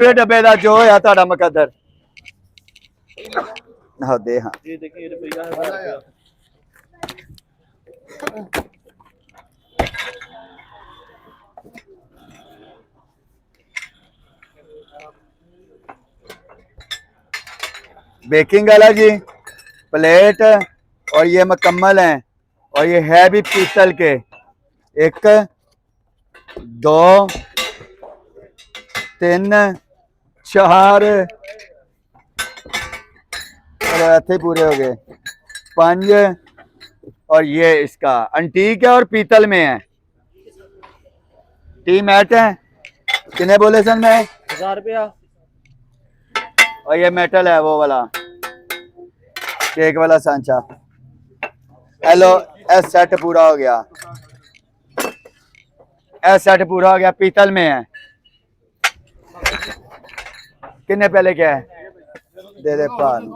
डब्बे का जो है ਤੁਹਾਡਾ मुकद्दर हाँ दे हाँ ये देखिए रुपया 1000 बेकिंग वाला जी प्लेट और ये मुकम्मल है और ये है भी पीतल के 1 2 3 4 ऐसे पूरे हो गए 5 और ये इसका अंटीक है और पीतल में है टी मैट है कितने बोले सन में 1000 रुपया और ये मेटल है वो वाला केक वाला सांचा हेलो एस सेट पूरा हो गया एस सेट पूरा हो गया पीतल में है कितने पहले क्या है दे दे पान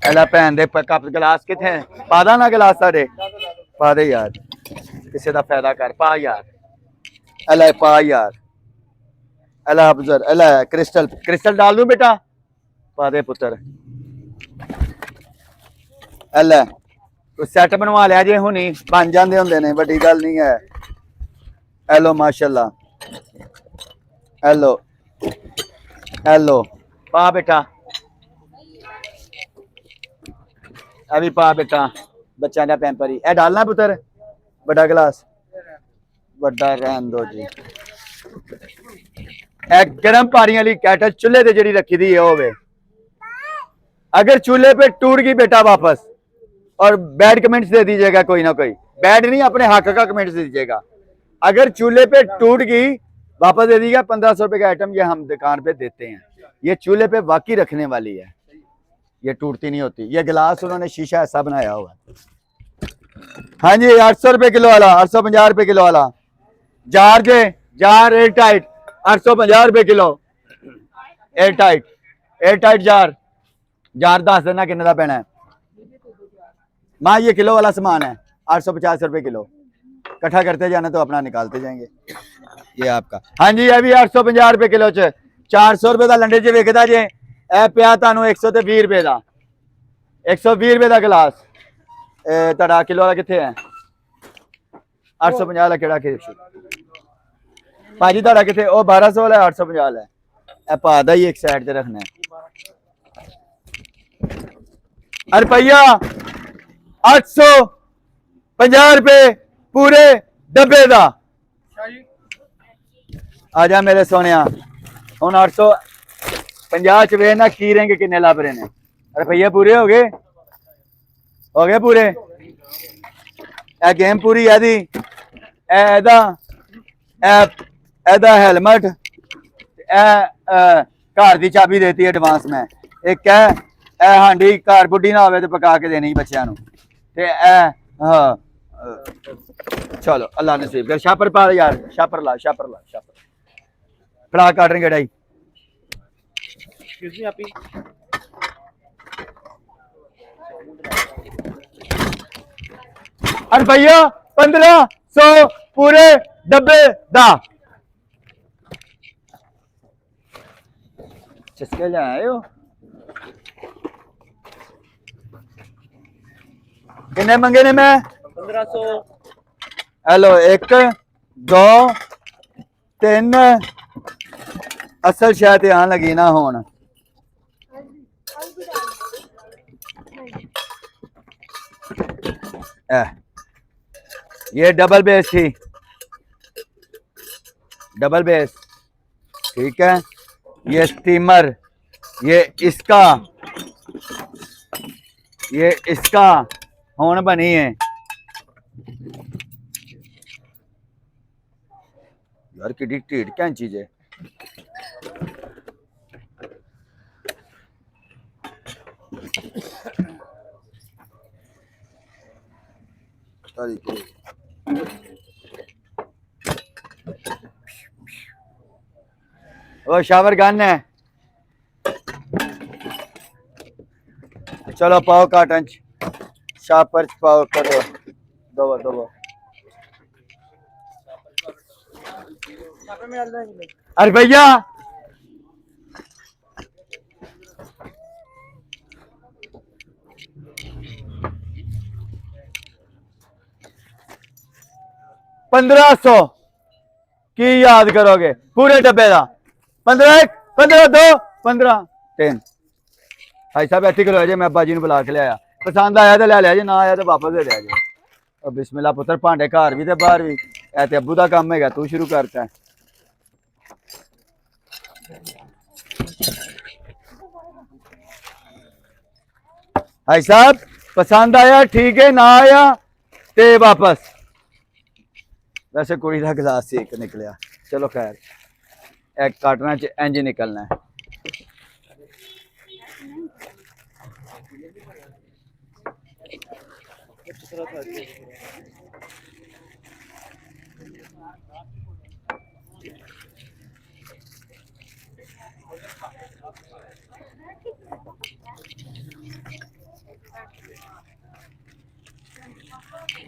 एला भैन दे कप गिलास किथे पादा ना गिलास साडे पा दे यार किसी का फायदा कर पा यार एला पा यार एला अफजर एला क्रिस्टल क्रिस्टल डाल दूं बेटा पा दे पुत्र एला तो सैट बनवा लिया जे हुनी बन जाते होंगे ने बड़ी गल नहीं है हेलो माशाल्लाह हेलो हेलो पा बेटा अभी पा बेटा बच्चा का पैंपर ही डालना पुत्र बड़ा गिलास बड़ा रहन दो जी गर्म पानी वाली कैटल चूल्हे पे जी रखी दी है अगर चूल्हे पे टूट गई बेटा वापस और बैड कमेंट्स दे दीजिएगा कोई ना कोई बैड नहीं अपने हक का कमेंट्स दे दीजिएगा अगर चूल्हे पे टूट गई वापस दे दीजिएगा 1500 रुपए का आइटम ये हम दुकान पे देते हैं ये चूल्हे पे वाकई रखने वाली है ये टूटती नहीं होती ये गिलास उन्होंने शीशा ऐसा बनाया हुआ हाँ जी 800 रुपए किलो वाला 850 रुपए किलो वाला जार जे जार एयर टाइट 850 रुपए kilo air tight jar jar दस देना किन्ने का पैना है माँ ये किलो वाला सामान है 850 रुपए किलो इकट्ठा करते जाना तो अपना निकालते जाएंगे ये आपका हाँ जी ये भी 850 रुपए किलो च 400 रुपए का लंडे च वेचता जे ए पिया तुहानू 120 रुपए का 120 रुपए का गिलास तुहाडा किलो वाला कितने है 850 वाला केड़ा भाजी तुहाडा कितने 1200 वाला 850 वाला है ए पा दा ही एक साइड ते रखना है रुपया 850 रुपए पूरे डब्बे का आजा मेरे सोने हूँ 850 च वेना की रेंगे किन्ने लभ रहे हैं रुपये पूरे हो गए पूरे ए गेम पूरी है हेलमेट घर की चाबी देती है एडवांस में एक है हांडी घर बुढ़ी ना हो तो पका के देनी बच्चों हाँ चलो अल्लाह नसीब कर छापर पा यार छापर ला फड़ा काट रहे गड़ाई रुपया 1500 पूरे डब्बे दा चस्के ले आए हो किन्ने मंगे ने मैं 1500 हेलो 1 2 3 असल शायद ध्यान लगी ना होन ये डबल बेस थी डबल बेस ठीक है ये स्टीमर ये इसका होन बनी है यार कि ढीठ क्या चीज है वो शावर गन है चलो पाओ काटन शापर पाओ करो दो दो। अरे भैया पंद्रह सौ की याद करोगे पूरे डब्बे का 15 1 15 2 15 3 भाई साहब ऐसी करो जी मैं अब्बा जी ने बुला के लिया पसंद आया तो ले लिया जी ना आया तो वापस दे दिया जी और बिस्मिल्लाह पुत्र भांडे घर भी ते बाहर भी ऐ ते अब्बू का काम है तू शुरू करता है भाई साहब पसंद आया ठीक है ना आया ते वापस वैसे कुड़ी का गिलास से एक निकलिया चलो खैर एक काटना च इंज निकलना है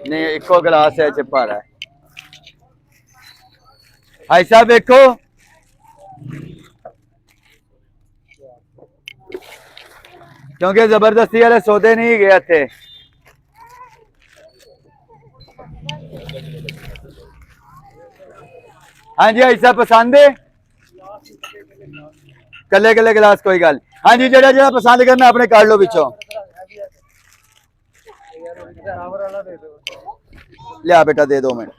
नहीं इको गिलास है चिपा रहा है भाई साहब देखो क्योंकि जबरदस्ती वाले सौदे नहीं गए थे हाँ जी भाई साहब पसंद है कले कले गिलास कोई गल हाँ जी जरा जरा पसंद करना अपने कर लो पिछों लिया बेटा दे 2 मिनट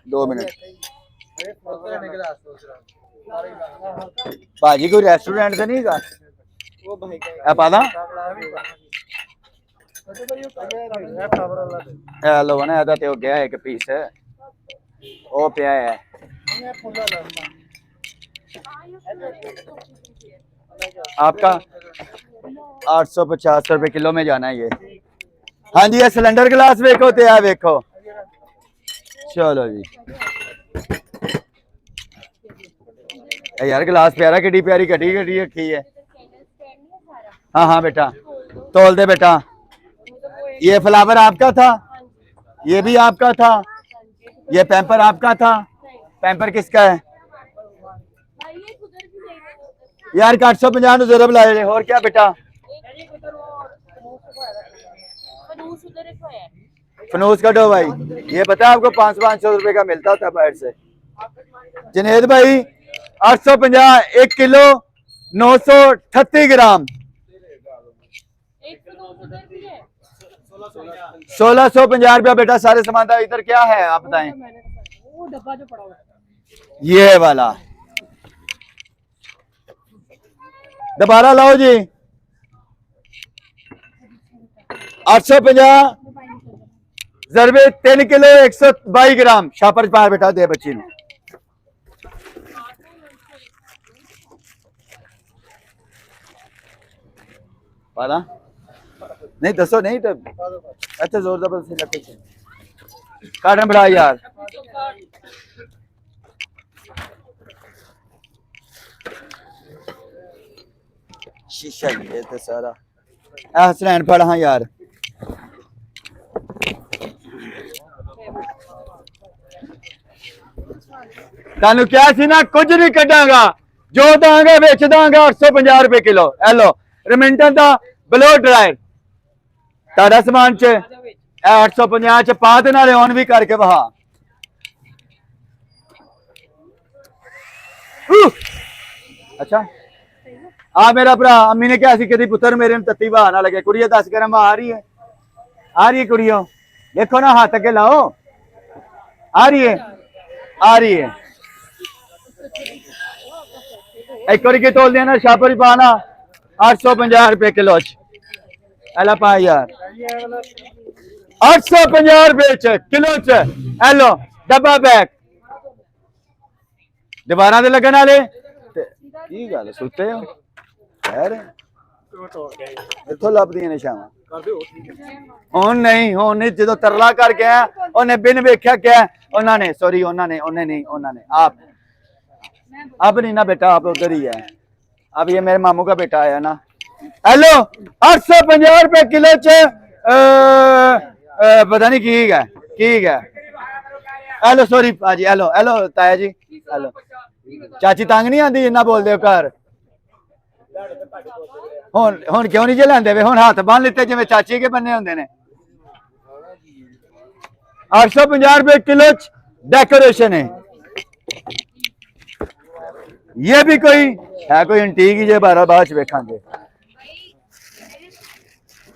भाजी कोई रेस्टोरेंट से नहीं का पता लो ना तो गया एक पीस वो पिया है आपका 850 रुपए किलो में जाना है ये हाँ जी ये सिलेंडर गिलास वेखो ते है वेखो चलो जी यार गिलास प्यारा किड्डी प्यारी कटी कटी रखी है हाँ हाँ बेटा तोल दे बेटा ये फ्लावर आपका था ये भी आपका था ये पैम्पर आपका था पैम्पर किसका है यार 850 जरूर लाए और क्या बेटा फनूस का डो भाई ये पता है आपको 500 रुपए का मिलता था बाहर से जनेद भाई 850 1 किलो 938 ग्राम 1650 रुपया बेटा सारे सामान था इधर क्या है आप बताएं वो डब्बा जो पड़ा हुआ है ये वाला दोबारा लाओ जी 850 जरबे 3 किलो 122 ग्राम शापर पार बेटा दे बच्ची ने पाला नहीं दसो नहीं तो अच्छा जोर जबरदस्ती लगते काटन बड़ा यार शीशा ये तो सारा हसनैन पढ़ हाँ यार तानू क्या सी ना कुछ नहीं कटांगा जो दांगा बेच दांगा 850 रुपए किलो हेलो रिमिंटन का ब्लो ड्रायर तारा समान च 850 च पा दे नाले ऑन भी करके वहा अच्छा आ मेरा भरा अम्मी ने क्या सी कदी पुत्र मेरे ने तत्ती बहा ना लगे कुड़िया 10 ग्राम आ रही है कुड़ियो देखो ना हाथ अगे लाओ आ रही है एक बार तोल दिया ना शापर पाना 850 रुपए किलो एला पा यार 850 रुपए किलो च एलो डब्बा बैग दीवारा दे लगन वाले की गल सुते हो यार इथों लभदियां ने शामा ਹੁਣ ਨਹੀਂ ਜਦੋਂ ਤਰਲਾ ਕਰ ਗਿਆ ਉਹਨੇ ਬਿਨ ਵੇਖਿਆ ਕਿਹਾ ਉਹਨਾਂ ਨੇ ਸੌਰੀ ਉਹਨਾਂ ने आप अब नहीं ना बेटा आप उधर ही है अब ये मेरे मामू का बेटा आया ना हेलो 850 रुपए किलो च पता नहीं की है हेलो सॉरी भाजी हेलो हेलो ताया जी हेलो चाची तंग नहीं आती इन्ना बोलते हो घर हुन क्यों नहीं जे लेंदे वे हुन हाथ बन लिते जिवें चाची के बन्ने होंदे ने 850 रुपए किलो डेकोरेशन है ये भी कोई है कोई एंटीक ही जे बारह बाद वेखांगे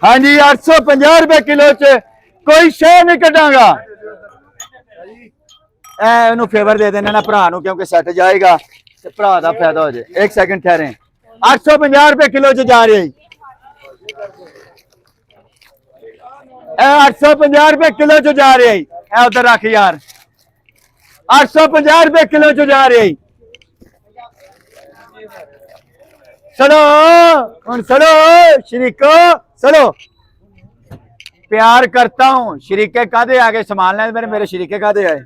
हाँ जी 850 रुपए किलो च कोई शह नहीं कटांगा ਇਹਨੂੰ ਫੇਵਰ ਦੇ ਦੇਣਾ ਨਾ ਭਰਾ ਨੂੰ ਕਿਉਂਕਿ ਸੈੱਟ ਜਾਏਗਾ ਤੇ ਭਰਾ ਦਾ ਫਾਇਦਾ ਹੋ ਜਾਏ ਇੱਕ ਸੈਕਿੰਡ ਠਹਿਰੇ 850 ਰੁਪਏ ਕਿਲੋ ਚ ਜਾ ਰਹੀ ਇਹ 850 ਰੁਪਏ ਕਿਲੋ ਚ ਜਾ ਰਹੀ ਇਹ ਉਧਰ ਰੱਖ ਯਾਰ 850 ਰੁਪਏ ਕਿਲੋ ਚ ਜਾ ਰਹੀ चलो चलो शरीको चलो प्यार करता हूँ शरीके कादे आगे सामान ले मेरे शरीके कादे आए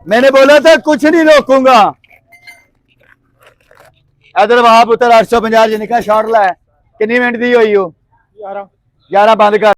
मैंने बोला था कुछ नहीं रोकूंगा इधर वहां पुत्र 850 जी निकला शॉर्ट ला कितनी मिनट दी हुई हो 11 बंद कर